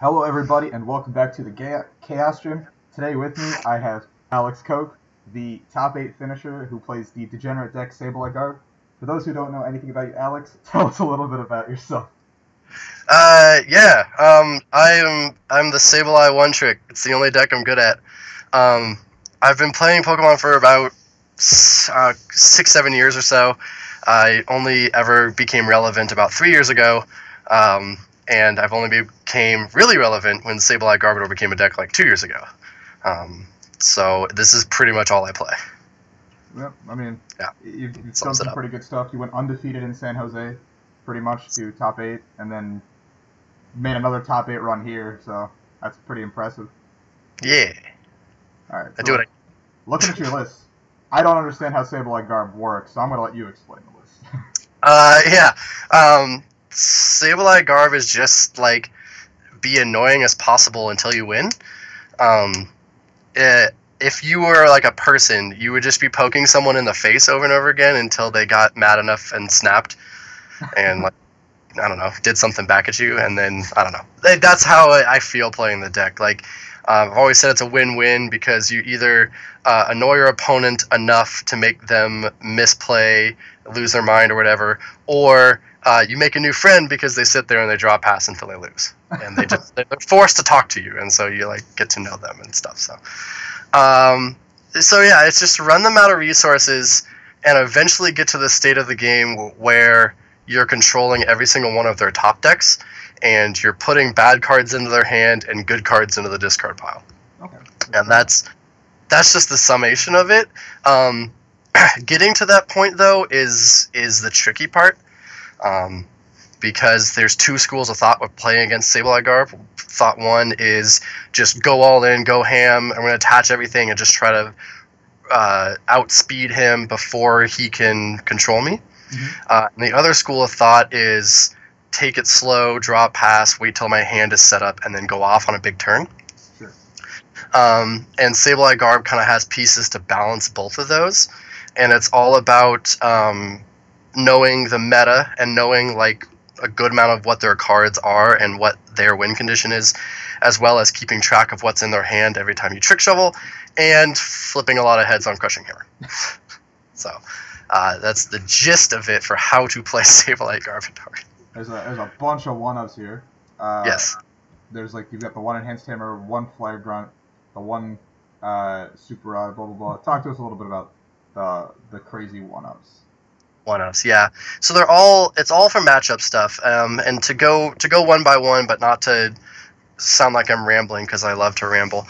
Hello, everybody, and welcome back to the Chaos Stream. Today with me, I have Alex Koch, the top 8 finisher who plays the degenerate deck Sabeleye and I. For those who don't know anything about you, Alex, tell us a little bit about yourself. I'm the Sabeleye one trick. It's the only deck I'm good at. I've been playing Pokemon for about 6-7 years or so. I only ever became relevant about 3 years ago. And I've only became really relevant when Sabeleye Garb became a deck like 2 years ago. So this is pretty much all I play. Yep, I mean, yeah, you've done some pretty good stuff. You went undefeated in San Jose, pretty much, to top 8, and then made another top 8 run here, so that's pretty impressive. Yeah. Alright, I do it. Looking at your list, I don't understand how Sabeleye Garb works, so I'm going to let you explain the list. Sabeleye Garb is just, like, be annoying as possible until you win. If you were, like, a person, you would just be poking someone in the face over and over again until they got mad enough and snapped and, like, I don't know, did something back at you, and then, I don't know. That's how I feel playing the deck. Like, I've always said it's a win-win because you either annoy your opponent enough to make them misplay, lose their mind or whatever, or you make a new friend because they sit there and they draw a pass until they lose, and they're forced to talk to you, and so you like get to know them and stuff. So yeah, it's just run them out of resources and eventually get to the state of the game where you're controlling every single one of their top decks, and you're putting bad cards into their hand and good cards into the discard pile. Okay. And that's just the summation of it. Getting to that point though is the tricky part. Because there's two schools of thought with playing against Sabeleye Garb. Thought one is just go all in, go ham. I'm going to attach everything and just try to outspeed him before he can control me. Mm-hmm. And the other school of thought is take it slow, draw a pass, wait till my hand is set up, and then go off on a big turn. Sure. And Sabeleye Garb kind of has pieces to balance both of those. And it's all about knowing the meta and knowing like a good amount of what their cards are and what their win condition is, as well as keeping track of what's in their hand every time you trick shovel, and flipping a lot of heads on Crushing Hammer. So that's the gist of it for how to play Sabeleye Garb. There's a bunch of one-ups here. Yes. There's like you've got the one Enhanced Hammer, one Flare Grunt, the one Super Rod, blah blah blah. Talk to us a little bit about the crazy one-ups. One-ups, yeah. So it's all for matchup stuff. And to go one by one, but not to sound like I'm rambling because I love to ramble.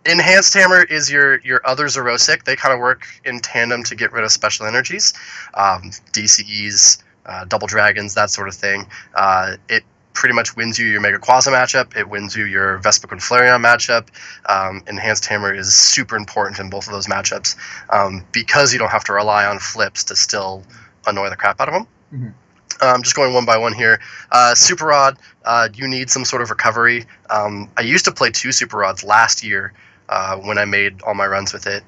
Enhanced Hammer is your other Zerosic. They kind of work in tandem to get rid of special energies, DCEs, double dragons, that sort of thing. It pretty much wins you your Mega Quasar matchup. It wins you your Vespiquen Flareon matchup. Enhanced Hammer is super important in both of those matchups because you don't have to rely on flips to still annoy the crap out of them. Mm-hmm. Just going one by one here. Super Rod, you need some sort of recovery. I used to play 2 Super Rods last year when I made all my runs with it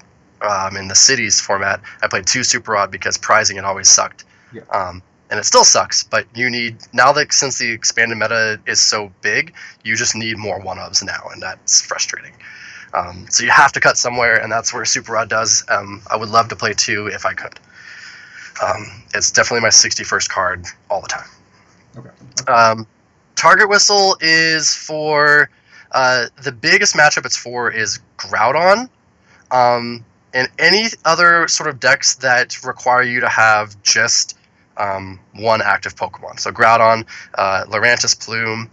in the Cities format. I played 2 Super Rod because prizing it always sucked. Yeah. And it still sucks, but you need, now that since the expanded meta is so big, you just need more one-ups now, and that's frustrating. So you have to cut somewhere, and that's where Super Rod does. I would love to play 2 if I could. It's definitely my 61st card all the time. Okay. Target Whistle is for, the biggest matchup it's for is Groudon. And any other sort of decks that require you to have just one active Pokemon. So Groudon, Lurantis Plume,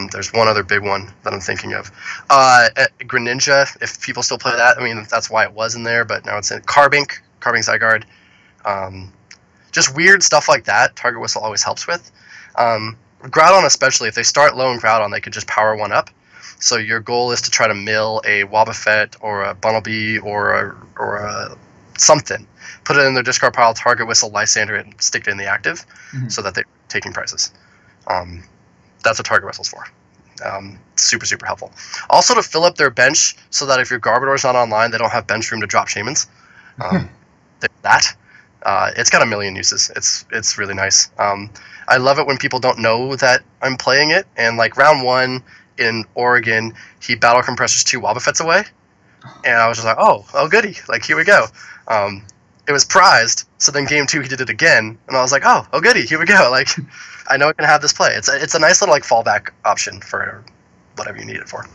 there's one other big one that I'm thinking of. Greninja, if people still play that. I mean, that's why it was in there, but now it's in Carbink Zygarde. Just weird stuff like that, Target Whistle always helps with. Groudon especially, if they start low in Groudon, they could just power one up. So your goal is to try to mill a Wobbuffet or a Bunnelby or a something, put it in their discard pile, Target Whistle, Lysander it, and stick it in the active, so that they're taking prizes. That's what Target Whistle's for. Super, super helpful. Also to fill up their bench so that if your Garbodor's not online, they don't have bench room to drop Shamans. That. It's got a million uses. It's really nice. I love it when people don't know that I'm playing it. And like round 1 in Oregon, he battle compresses 2 Wobbuffets away, and I was just like, oh goody, like here we go. It was prized, so then game 2 he did it again, and I was like, oh goody, here we go. Like I know I can have this play. It's a nice little like fallback option for whatever you need it for.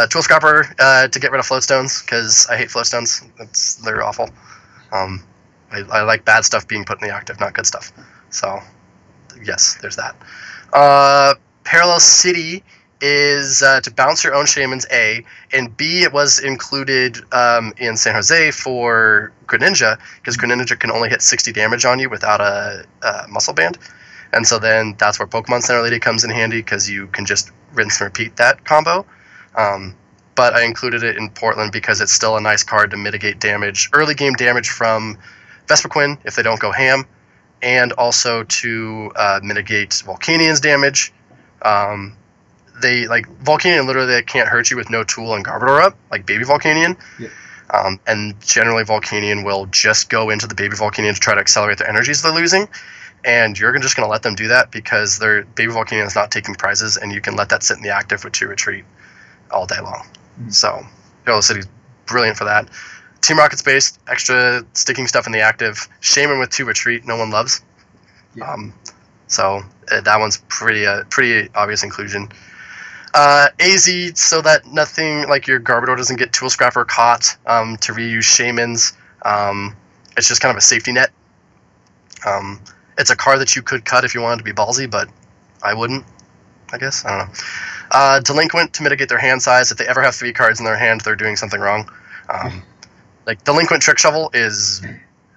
Tool Scrapper to get rid of floatstones, because I hate floatstones. They're awful. I like bad stuff being put in the active, not good stuff. So yes, there's that. Parallel City is to bounce your own Shamans, A, and B, it was included in San Jose for Greninja, because Greninja can only hit 60 damage on you without a muscle band. And so then that's where Pokemon Center Lady comes in handy, because you can just rinse and repeat that combo. But I included it in Portland because it's still a nice card to mitigate damage, early game damage from Vespiquen if they don't go ham, and also to mitigate Volcanion's damage. Volcanion literally can't hurt you with no tool and Garbodor up, like Baby Volcanion. Yeah. And generally Volcanion will just go into the Baby Volcanion to try to accelerate their energies they're losing. And you're just going to let them do that because their Baby Volcanion is not taking prizes, and you can let that sit in the active with 2 retreat all day long. Mm-hmm. So Parallel City's brilliant for that. Team Rocket's based, extra sticking stuff in the active. Shaman with 2 retreat, no one loves. Yeah. So that one's pretty obvious inclusion. AZ, so that nothing like your Garbodor doesn't get Tool Scrapper caught to reuse Shamans. It's just kind of a safety net. It's a card that you could cut if you wanted to be ballsy, but I wouldn't, I guess. I don't know. Delinquent to mitigate their hand size. If they ever have 3 cards in their hand, they're doing something wrong. Like Delinquent Trick Shovel is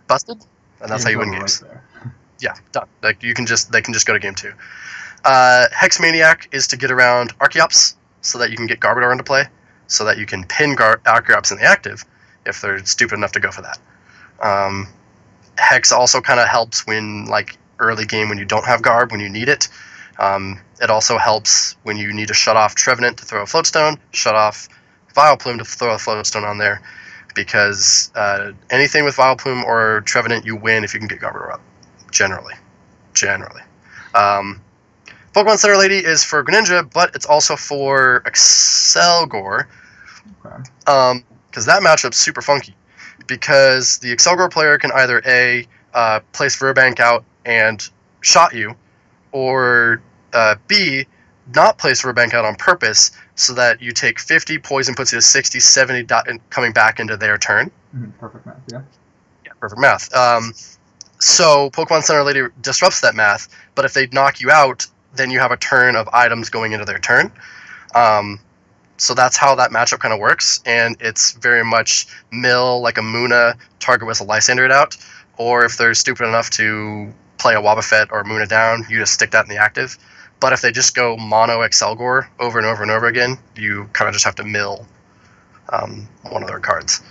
busted, and that's how you win games. Right, yeah, done. Like they can just go to game 2. Hex Maniac is to get around Archeops so that you can get Garbodor into play, so that you can pin Archeops in the active if they're stupid enough to go for that. Hex also kind of helps when like early game when you don't have Garb, when you need it. It also helps when you need to shut off Trevenant to throw a Floatstone, shut off Vileplume to throw a Floatstone on there, because anything with Vileplume or Trevenant you win if you can get Garbodor up. Generally. Pokemon Center Lady is for Greninja, but it's also for Excelgor. Okay. Because that matchup's super funky. Because the Excelgor player can either A, place Verbank out and shot you, or B, not place Verbank out on purpose so that you take 50, poison puts you to 60, 70, coming back into their turn. Perfect math, yeah. Yeah, perfect math. So Pokemon Center Lady disrupts that math, but if they knock you out, then you have a turn of items going into their turn. So that's how that matchup kind of works, and it's very much mill like a Munna, target with a Lysander it out, or if they're stupid enough to play a Wobbuffet or Munna down, you just stick that in the active. But if they just go mono Excelgor over and over and over again, you kind of just have to mill one of their cards.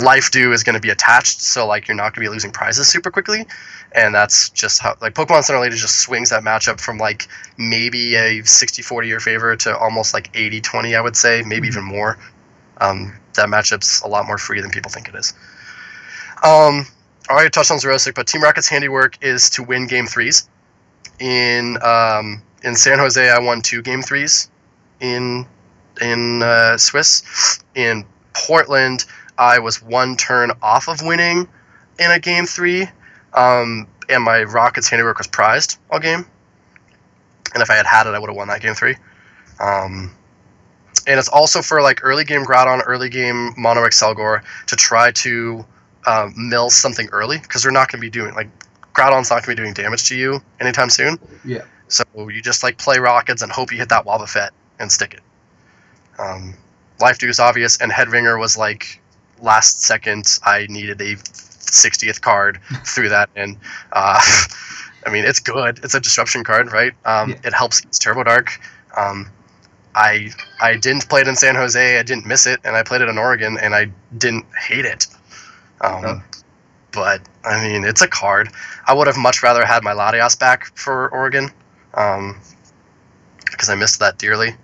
Life Dew is going to be attached, so like you're not going to be losing prizes super quickly, and that's just how like Pokemon Center Lady just swings that matchup from like maybe a 60-40 your favor to almost like 80-20, I would say, maybe even more. That matchup's a lot more free than people think it is. I already touched on Xerosic, but Team Rocket's handiwork is to win game 3s. In San Jose, I won 2 game 3s in Swiss. In Portland, I was 1 turn off of winning in a game 3, and my Rocket's handiwork was prized all game. And if I had it, I would have won that game 3. And it's also for like early game Groudon, early game Mono Excelgor to try to mill something early, because they're not going to be doing like Groudon's not going to be doing damage to you anytime soon. Yeah. So you just like play Rockets and hope you hit that Wobbuffet and stick it. Life Dew is obvious, and Headringer was like last second. I needed a 60th card through that, and I mean it's good. It's a disruption card, right? It helps against Turbo Dark. I didn't play it in San Jose. I didn't miss it, and I played it in Oregon, and I didn't hate it. But I mean, it's a card. I would have much rather had my Latias back for Oregon, because I missed that dearly.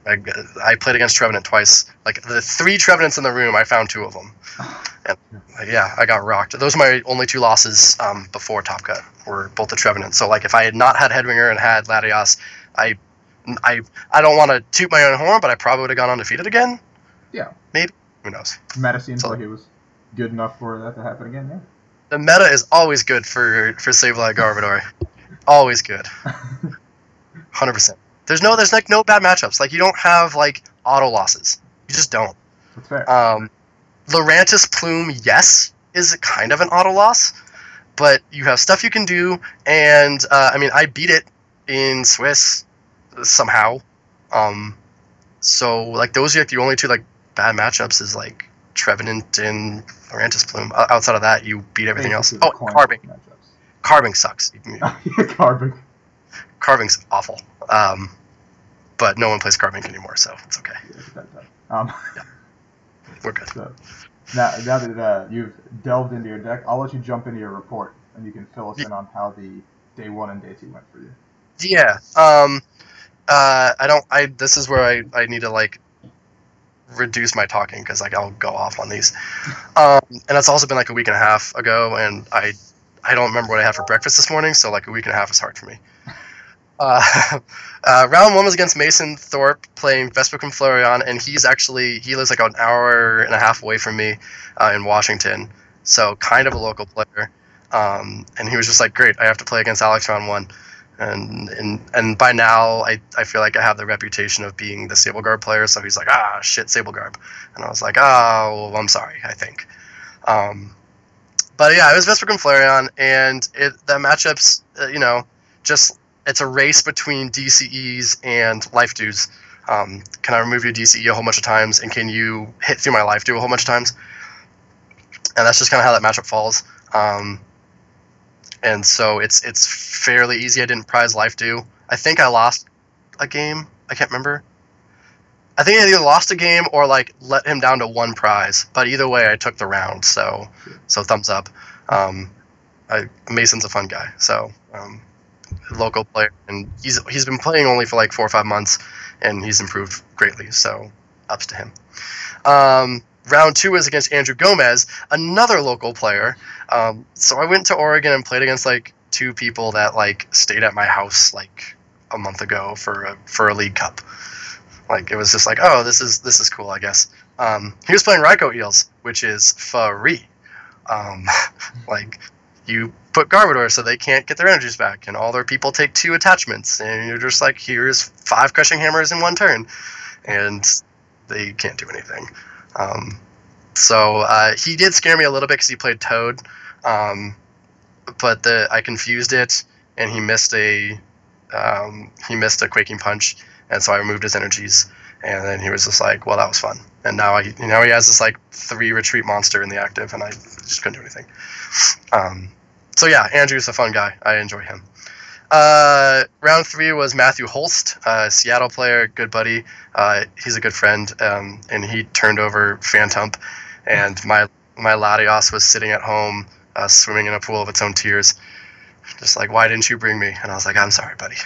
I played against Trevenant twice. Like the 3 Trevenants in the room, I found 2 of them. And yeah, I got rocked. Those are my only 2 losses before Top Cut, were both the Trevenants. So like if I had not had Headwinger and had Latios, I don't want to toot my own horn, but I probably would have gone undefeated again. Yeah. Maybe. Who knows? Meta seems like it was good enough for that to happen again, yeah. The meta is always good for Sabeleye Garbodor. Always good. 100%. There's like no bad matchups. Like you don't have like auto losses. You just don't. That's fair. Lurantis Plume, yes, is kind of an auto loss, but you have stuff you can do, and I mean I beat it in Swiss somehow. So like those are like the only 2 like bad matchups is like Trevenant and Lurantis Plume. Outside of that, you beat everything else. Oh, Carving. Carving sucks. Carving. Carving's awful. But no one plays Carving anymore, so it's okay. Yeah. We're good. So, now that you've delved into your deck, I'll let you jump into your report, and you can fill us in on how the day 1 and day 2 went for you. Yeah. This is where I need to like reduce my talking because like I'll go off on these. And it's also been like a week and a half ago, and I don't remember what I had for breakfast this morning, so like a week and a half is hard for me. Round 1 was against Mason Thorpe playing Vespa and Flareon, and he lives like an hour and a half away from me in Washington, so kind of a local player. And he was just like, great, I have to play against Alex round 1. And by now, I feel like I have the reputation of being the Sable Garb player, so he's like, shit, Sable Garb. And I was like, well, I'm sorry, I think. But yeah, it was Vesper and Flareon, and the matchups, just, it's a race between DCEs and Life Dews. Can I remove your DCE a whole bunch of times, and can you hit through my Life Dew a whole bunch of times? And that's just kind of how that matchup falls. And so it's fairly easy. I didn't prize Life Dew. I think I lost a game. I can't remember. I think I either lost a game or like let him down to 1 prize. But either way, I took the round. So thumbs up. Mason's a fun guy. So local player, and he's been playing only for like 4 or 5 months, and he's improved greatly. So ups to him. Round 2 is against Andrew Gomez, another local player. So I went to Oregon and played against like 2 people that like stayed at my house like a month ago for a League Cup. Like it was just like, oh, this is cool, I guess. He was playing Raikou Eels, which is free. Like you put Garbodor so they can't get their energies back, and all their people take 2 attachments, and you're just like, here's 5 Crushing Hammers in 1 turn, and they can't do anything. So he did scare me a little bit because he played Toad, but I confused it, and he missed a Quaking Punch, and so I removed his energies, and then he was just like, well, that was fun. And now he has this like 3 retreat monster in the active, and I just couldn't do anything. So yeah, Andrew's a fun guy. I enjoy him. Round 3 was Matthew Holst, Seattle player, good buddy. He's a good friend, and he turned over Phantump, and my Latios was sitting at home, swimming in a pool of its own tears, just like, why didn't you bring me? And I was like, I'm sorry, buddy.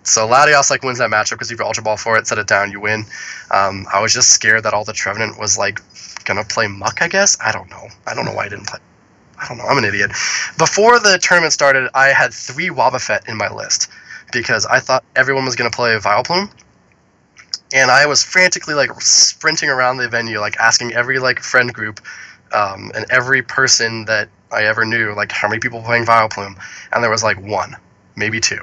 So Latios like wins that matchup because if you Ultra Ball for it, set it down, you win. I was just scared that all the Trevenant was like gonna play Muck, I guess. I don't know why I didn't play. I don't know. I'm an idiot. Before the tournament started, I had 3 Wobbuffet in my list because I thought everyone was going to play Vileplume. And I was frantically like sprinting around the venue, like asking every like friend group and every person that I ever knew, like how many people playing Vileplume. And there was like 1, maybe 2.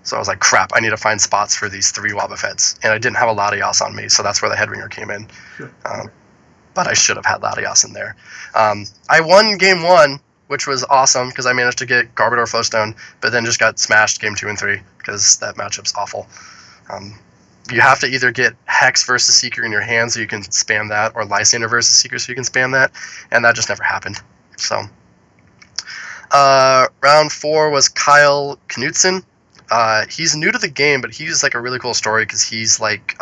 So I was like, crap, I need to find spots for these 3 Wobbuffets. And I didn't have a Latios on me, so that's where the Headwinger came in. Sure. But I should have had Latios in there. I won game 1, which was awesome because I managed to get Garbodor Flowstone, but then just got smashed game 2 and 3 because that matchup's awful. You have to either get Hex versus Seeker in your hand so you can spam that, or Lysander versus Seeker so you can spam that, and that just never happened. So, round 4 was Kyle Knutson. He's new to the game, but he's like a really cool story because he's like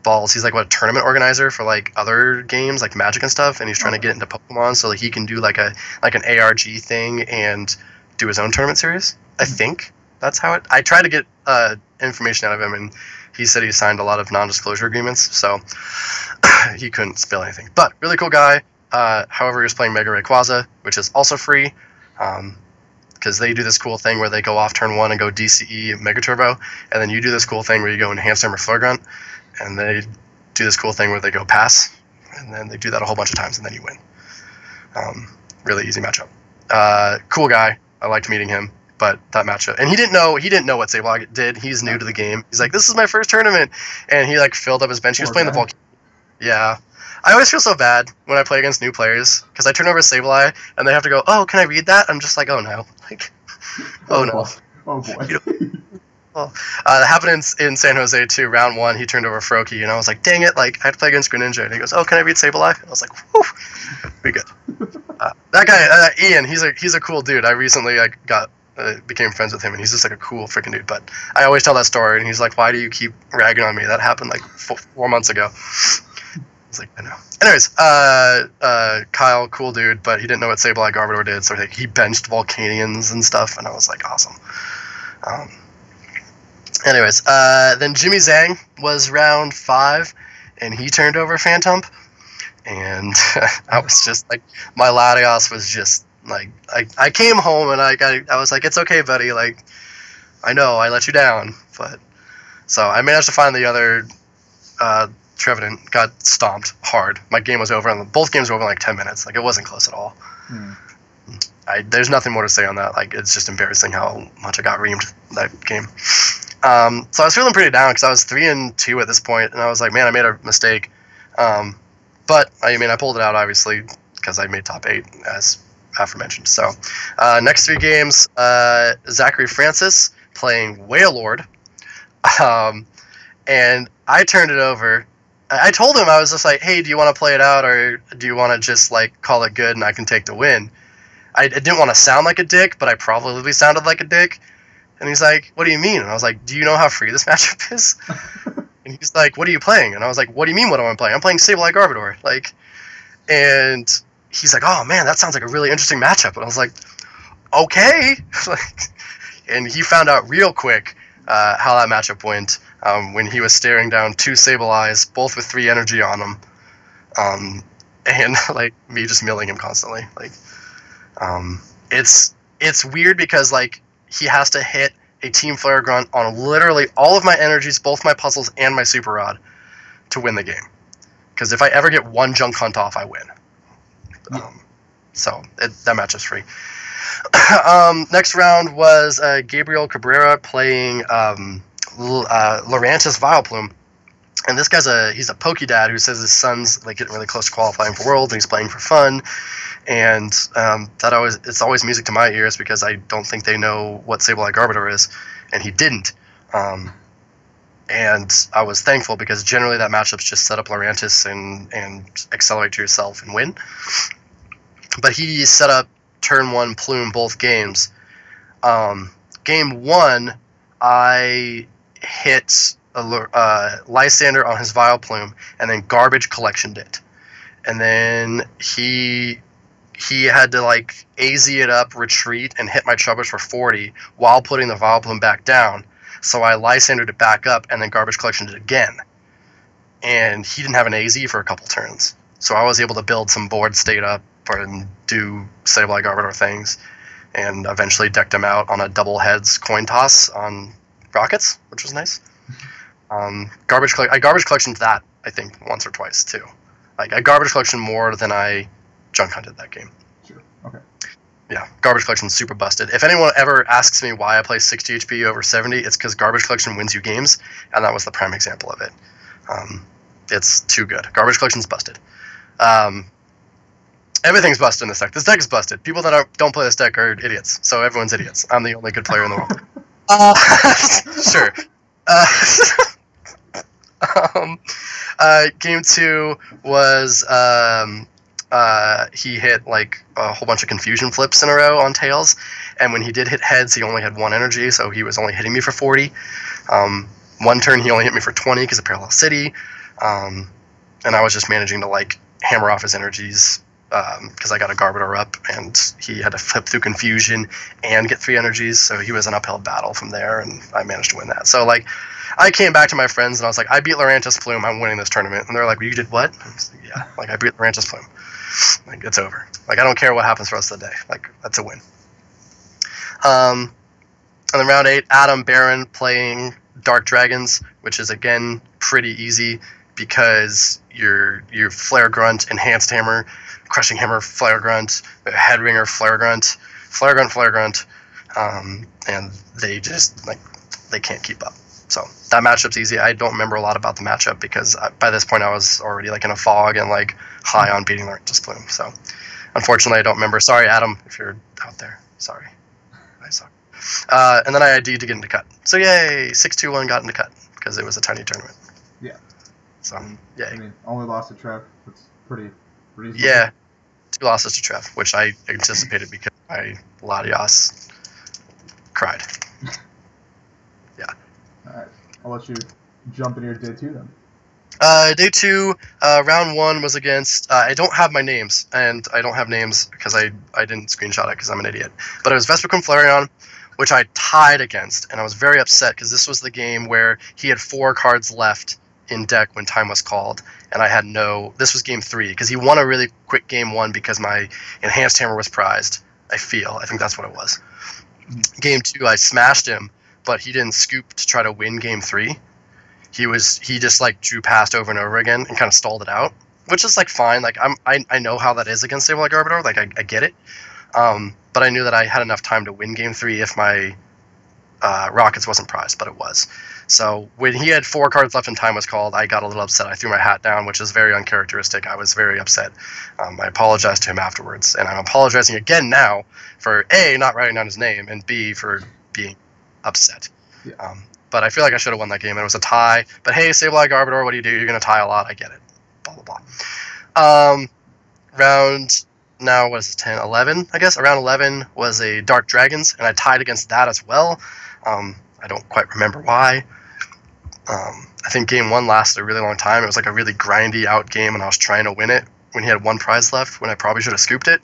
balls. He's like a tournament organizer for like other games like Magic and stuff, and he's trying to get into Pokemon so that he can do like an ARG thing and do his own tournament series. I think that's how it. I tried to get information out of him, and he said he signed a lot of non-disclosure agreements, so he couldn't spill anything. But really cool guy. However, he was playing Mega Rayquaza, which is also free, because they do this cool thing where they go off turn 1 and go DCE Mega Turbo, and then you do this cool thing where you go Enhanced Armor Flare Grunt, and they do this cool thing where they go Pass, and then they do that a whole bunch of times, and then you win. Really easy matchup. Cool guy. I liked meeting him, but that matchup, and he didn't know what Sabeleye did. He's new to the game. He's like, this is my first tournament, and he like filled up his bench. He was playing the Volcano. Yeah. I always feel so bad when I play against new players, because I turn over Sabeleye, and they have to go, oh, can I read that? I'm just like, oh no. Like, oh no. Oh boy. Well, that happened in San Jose too. Round 1, he turned over Froakie, and I was like, dang it, like, I had to play against Greninja. And he goes, oh, can I read Sabeleye? I was like, whew, be good. That guy, Ian, he's a cool dude. I recently became friends with him, and he's just like a cool freaking dude. But I always tell that story, and he's like, why do you keep ragging on me? That happened like 4 months ago. I was like, I know. Anyways, Kyle, cool dude, but he didn't know what Sabeleye Garbodor did, so he benched Volcanions and stuff, and I was like, awesome. Anyways, then Jimmy Zhang was round 5, and he turned over Phantom, and I was just like, my Latios was just like, I came home and I was like, it's okay, buddy, like, I know I let you down, but so I managed to find the other Trevenant, got stomped hard. My game was over, and both games were over in like 10 minutes. Like, it wasn't close at all. There's nothing more to say on that. Like, it's just embarrassing how much I got reamed that game. So I was feeling pretty down because I was 3-2 at this point, and I was like, man, I made a mistake. But I mean, I pulled it out obviously because I made top 8 as aforementioned. So next 3 games, Zachary Francis playing Wailord, and I turned it over. I told him, I was just like, hey, do you want to play it out, or do you want to just like call it good and I can take the win? I didn't want to sound like a dick, but I probably sounded like a dick. And he's like, what do you mean? And I was like, do you know how free this matchup is? And he's like, what are you playing? And I was like, what do you mean what am I playing? I'm playing Sabeleye Garbodor. Like, and he's like, oh man, that sounds like a really interesting matchup. And I was like, okay. And he found out real quick how that matchup went when he was staring down 2 Sabeleyes, both with 3 energy on them, and like me just milling him constantly. Like, it's weird because like he has to hit a Team Flare Grunt on literally all of my energies, both my puzzles and my Super Rod, to win the game. Because if I ever get 1 Junk Hunt off, I win. So that match is free. Next round was Gabriel Cabrera playing Lurantis Vileplume. And this guy's he's a Pokedad who says his son's like getting really close to qualifying for Worlds, and he's playing for fun. And it's always music to my ears because I don't think they know what Sabeleye Garbodor is, and he didn't. And I was thankful because generally that matchup's just set up Lurantis and accelerate to yourself and win. But he set up turn 1 Plume both games. Game 1, I hit Lysander on his Vileplume, and then Garbage Collectioned it. And then he had to like AZ it up, retreat, and hit my Trubbish for 40 while putting the Vileplume back down. So I Lysandered it back up and then Garbage Collectioned it again. And he didn't have an AZ for a couple turns. So I was able to build some board state up and do Sabeleye Garbodor things. And eventually decked him out on a double heads coin toss on Rockets, which was nice. I garbage collectioned that, I think, once or twice too. Like I garbage collection more than I junk hunted that game. Sure. Okay. Yeah, garbage collection super busted. If anyone ever asks me why I play 60 HP over 70, it's because garbage collection wins you games, and that was the prime example of it. It's too good. Garbage collection's busted. Everything's busted in this deck. This deck is busted. People that don't play this deck are idiots. So everyone's idiots. I'm the only good player in the world. Sure. Game 2 was he hit like a whole bunch of confusion flips in a row on tails, and when he did hit heads, he only had 1 energy, so he was only hitting me for 40. One turn he only hit me for 20 because of Parallel City, and I was just managing to like hammer off his energies because I got a Garbodor up, and he had to flip through Confusion and get 3 energies, so he was an uphill battle from there, and I managed to win that. So, like, I came back to my friends, and I was like, I beat Lurantis Plume, I'm winning this tournament. And they're like, well, you did what? I was like, yeah, like, I beat Lurantis Plume. Like, it's over. Like, I don't care what happens for the rest of the day. Like, that's a win. And then round 8, Adam Baron playing Dark Dragons, which is, again, pretty easy because your Flare Grunt, Enhanced Hammer, Crushing Hammer, Flare Grunt, Headringer, Flare Grunt, Flare Grunt, and they just, like, they can't keep up. So that matchup's easy. I don't remember a lot about the matchup because by this point I was already, like, in a fog and, like, high on beating Lurantis Plume. So unfortunately I don't remember. Sorry, Adam, if you're out there. Sorry. I suck. And then I ID'd to get into cut. So yay, 6-2-1 got into cut because it was a tiny tournament. Yeah. So, yay. I mean, only lost to Trev. That's pretty reasonable. Yeah. 2 losses to Trev, which I anticipated because Latias cried. Yeah. Alright. I'll let you jump into your day 2 then. Day 2, round 1 was against, I don't have my names, and I don't have names because I didn't screenshot it because I'm an idiot. But it was Vespiquen Flareon, which I tied against, and I was very upset because this was the game where he had 4 cards left in deck when time was called, and I had this was game 3, because he won a really quick game 1 because my Enhanced Hammer was prized, I think that's what it was. Game 2, I smashed him, but he didn't scoop to try to win game 3. He just, like, drew past over and over again and kind of stalled it out, which is, like, fine. Like, I know how that is against Sabeleye Garbodor. Like, I get it. But I knew that I had enough time to win game 3 if my Rockets wasn't prized, but it was. So when he had 4 cards left and time was called, I got a little upset. I threw my hat down, which is very uncharacteristic. I was very upset. I apologized to him afterwards, and I'm apologizing again now for A, not writing down his name, and B, for being upset. Yeah. But I feel like I should have won that game. It was a tie. But hey, Sabeleye Garbodor, what do? You're going to tie a lot. I get it. Blah, blah, blah. Round, now, what is it, 10, 11, I guess? Around 11 was a Dark Dragons, and I tied against that as well. I don't quite remember why. I think game 1 lasted a really long time. It was like a really grindy out game, and I was trying to win it when he had 1 prize left, when I probably should have scooped it.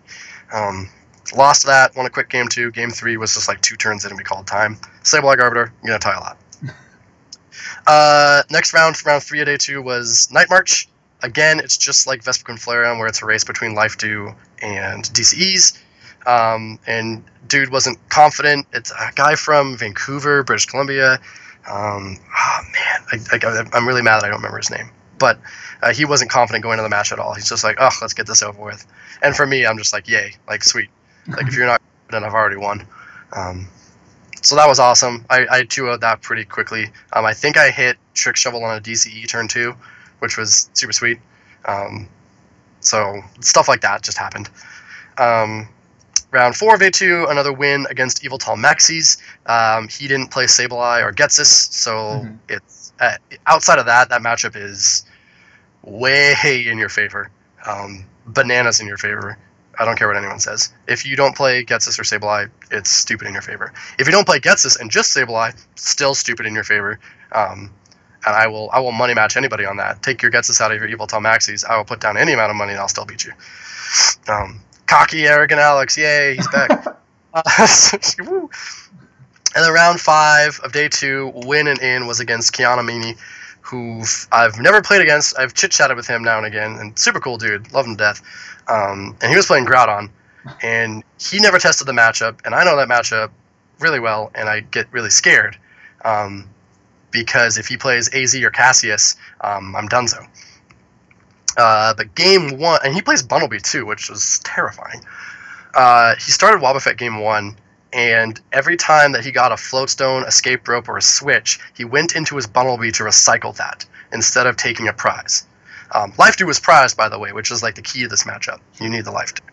Lost that, won a quick game 2. Game 3 was just like 2 turns in and we called time. Sabeleye Garbodor, I'm going to tie a lot. Next round, for round 3 of day 2, was Night March. Again, it's just like Vespiquen Flareon, where it's a race between Life Dew and DCEs. And dude wasn't confident. It's a guy from Vancouver, British Columbia. I'm really mad that I don't remember his name. But he wasn't confident going into the match at all. He's just like, oh, let's get this over with. And for me, I'm just like, yay, like, sweet. Like, if you're not confident, I've already won. So that was awesome. I 2-0'd that pretty quickly. I think I hit Trick Shovel on a DCE turn 2, which was super sweet. So stuff like that just happened. Round 4 of A2, another win against Evil Tall Maxis. He didn't play Sabeleye or Getsis, so it's outside of that matchup is way in your favor. Bananas in your favor. I don't care what anyone says. If you don't play Getsis or Sabeleye, it's stupid in your favor. If you don't play Getsis and just Sabeleye, still stupid in your favor. And I will money match anybody on that. Take your Getsis out of your Evil Tall Maxis. I will put down any amount of money and I'll still beat you. Cocky, arrogant Alex. Yay, he's back. Woo. And then round 5 of day 2, win and in, was against Kiana Mini, who I've never played against. I've chit-chatted with him now and again, and super cool dude. Love him to death. And he was playing Groudon, and he never tested the matchup, and I know that matchup really well, and I get really scared. Because if he plays AZ or Cassius, I'm donezo. But game 1, and he plays Bunnelby too, which was terrifying. He started Wobbuffet game 1, and every time that he got a Floatstone, Escape Rope, or a Switch, he went into his Bunnelby to recycle that instead of taking a prize. Life Dew was prized, by the way, which is like the key to this matchup. You need the Life Dew.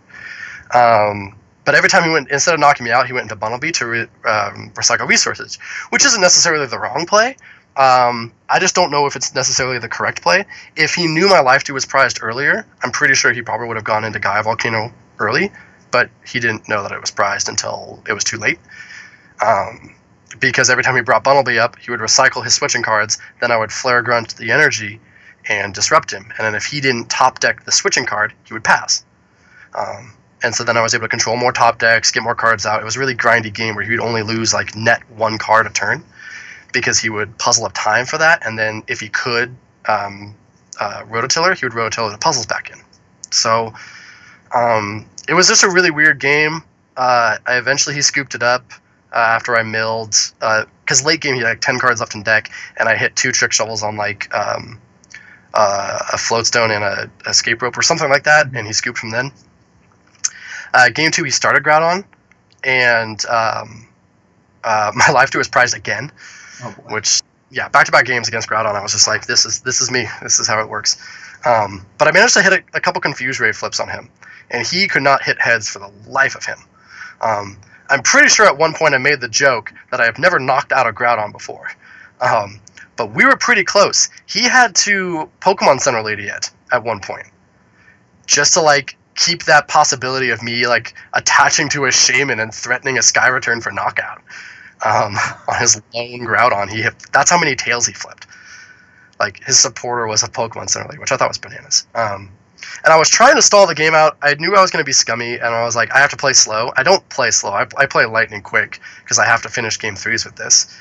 But every time he went, instead of knocking me out, he went into Bunnelby to recycle resources, which isn't necessarily the wrong play. I just don't know if it's necessarily the correct play. If he knew my Life Dew was prized earlier, I'm pretty sure he probably would have gone into Gaia Volcano early, but he didn't know that it was prized until it was too late. Because every time he brought Bunnelby up, he would recycle his switching cards, then I would Flare Grunt the energy and disrupt him. And then if he didn't top deck the switching card, he would pass. And so then I was able to control more top decks, get more cards out. It was a really grindy game where he would only lose like net 1 card a turn because he would puzzle up time for that. And then if he could rototiller, he would rototiller the puzzles back in. So it was just a really weird game. He scooped it up after I milled. Because late game he had like 10 cards left in deck, and I hit 2 trick shovels on like a floatstone and a escape rope or something like that, and he scooped from then. Game 2, he started Groudon, and my life to was prized again, which, yeah, back-to-back games against Groudon, I was just like, this is me, this is how it works. But I managed to hit a couple Confuse Ray flips on him, and he could not hit heads for the life of him. I'm pretty sure at one point I made the joke that I have never knocked out a Groudon before. But we were pretty close. He had to Pokemon Center Lady it at one point, just to, like, keep that possibility of me like attaching to a Shaman and threatening a Sky Return for knockout on his lone Groudon. That's how many tails he flipped. Like, his supporter was a Pokemon Center League, which I thought was bananas. And I was trying to stall the game out. I knew I was going to be scummy, and I was like, I have to play slow. I don't play slow. I play lightning quick because I have to finish game 3s with this.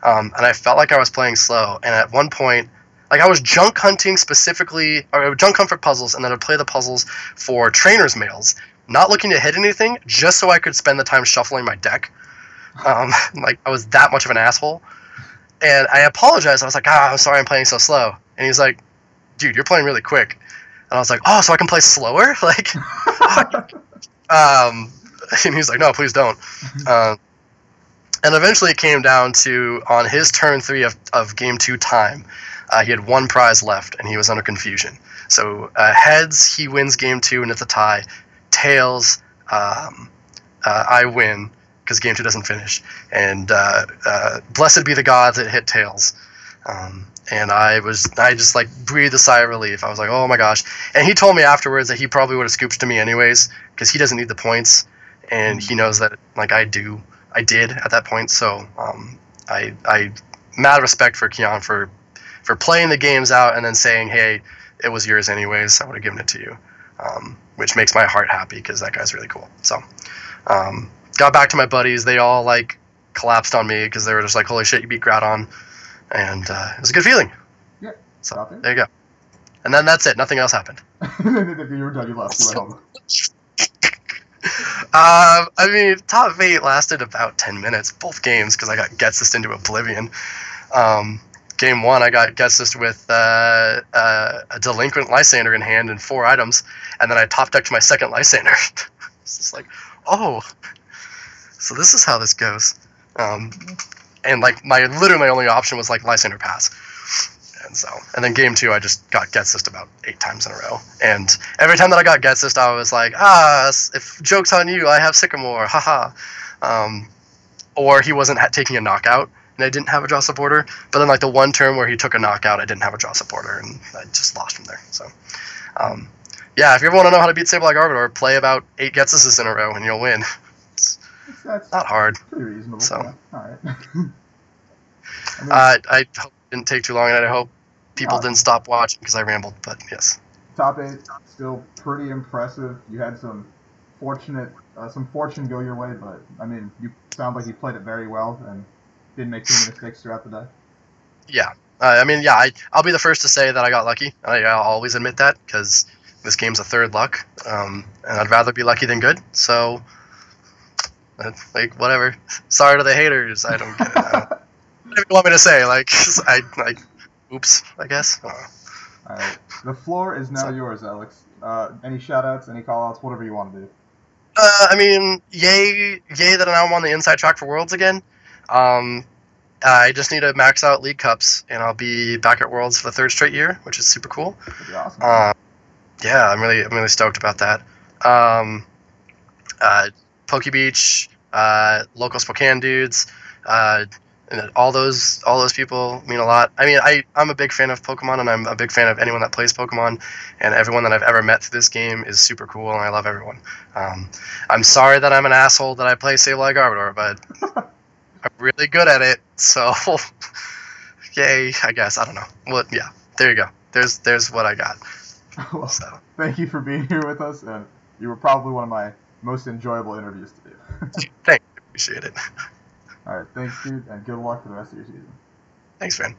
And I felt like I was playing slow. And at one point, like, I was junk hunting specifically, or I would junk hunt for puzzles, and then I'd play the puzzles for trainers' mails, not looking to hit anything, just so I could spend the time shuffling my deck. Like, I was that much of an asshole. And I apologized. I was like, I'm sorry I'm playing so slow. And he's like, dude, you're playing really quick. And I was like, oh, so I can play slower? Like, and he's like, no, please don't. And eventually it came down to, on his turn 3 of game 2 time, he had 1 prize left, and he was under confusion. So heads, he wins game 2, and it's a tie. Tails, I win, because game 2 doesn't finish. And blessed be the gods, it hit tails. And I just like breathed a sigh of relief. I was like, oh my gosh. And he told me afterwards that he probably would have scooped to me anyways, because he doesn't need the points, and he knows that, like, I did at that point. So I mad respect for Keon for playing the games out and then saying, hey, it was yours anyways, I would have given it to you, which makes my heart happy because that guy's really cool. So got back to my buddies. They all, like, collapsed on me because they were just like, holy shit, you beat Groudon. And it was a good feeling. Yeah. So there you go. And then that's it. Nothing else happened. You were done. You left. You went home. I mean, top 8 lasted about 10 minutes, both games, because I got Getsist into oblivion. Game 1, I got Getsist with a delinquent Lysander in hand and 4 items, and then I top decked my second Lysander. It's just like, oh, so this is how this goes. And like literally my only option was like Lysander pass. And then game 2, I just got Getsist about 8 times in a row. And every time that I got Getsist, I was like, if joke's on you, I have Sycamore, haha. Or he wasn't taking a knockout, and I didn't have a draw supporter. But then, like, the one turn where he took a knockout, I didn't have a draw supporter, and I just lost from there. So, yeah, if you ever want to know how to beat Sabeleye Garbodor, play about 8 Getsists in a row, and you'll win. That's not hard. Pretty reasonable. So, yeah. All right. I hope it didn't take too long, and I hope people didn't stop watching because I rambled, but yes. Top 8, still pretty impressive. You had some fortune go your way, but, I mean, you sound like you played it very well and didn't make too many mistakes throughout the day. Yeah. I mean, yeah, I'll be the first to say that I got lucky. I'll always admit that, because this game's a third luck, and I'd rather be lucky than good, so, like, whatever. Sorry to the haters, I don't get it. Whatever you want me to say, oops, I guess. Alright, the floor is now yours, Alex. Any shout-outs, any call-outs, whatever you want to do. I mean, yay that I'm on the inside track for Worlds again. I just need to max out League Cups, and I'll be back at Worlds for the 3rd straight year, which is super cool. That'd be awesome. Yeah, I'm really stoked about that. Pokebeach, local Spokane dudes, and all those people mean a lot. I mean, I'm a big fan of Pokemon, and I'm a big fan of anyone that plays Pokemon, and everyone that I've ever met through this game is super cool, and I love everyone. I'm sorry that I'm an asshole that I play Sabeleye Garbodor, but I'm really good at it, so yay, I guess. I don't know. Well, yeah, there you go. There's what I got. Well, so. Thank you for being here with us, and You were probably one of my most enjoyable interviews to do. Thanks. Appreciate it. All right, thanks, dude, and good luck for the rest of your season. Thanks, man.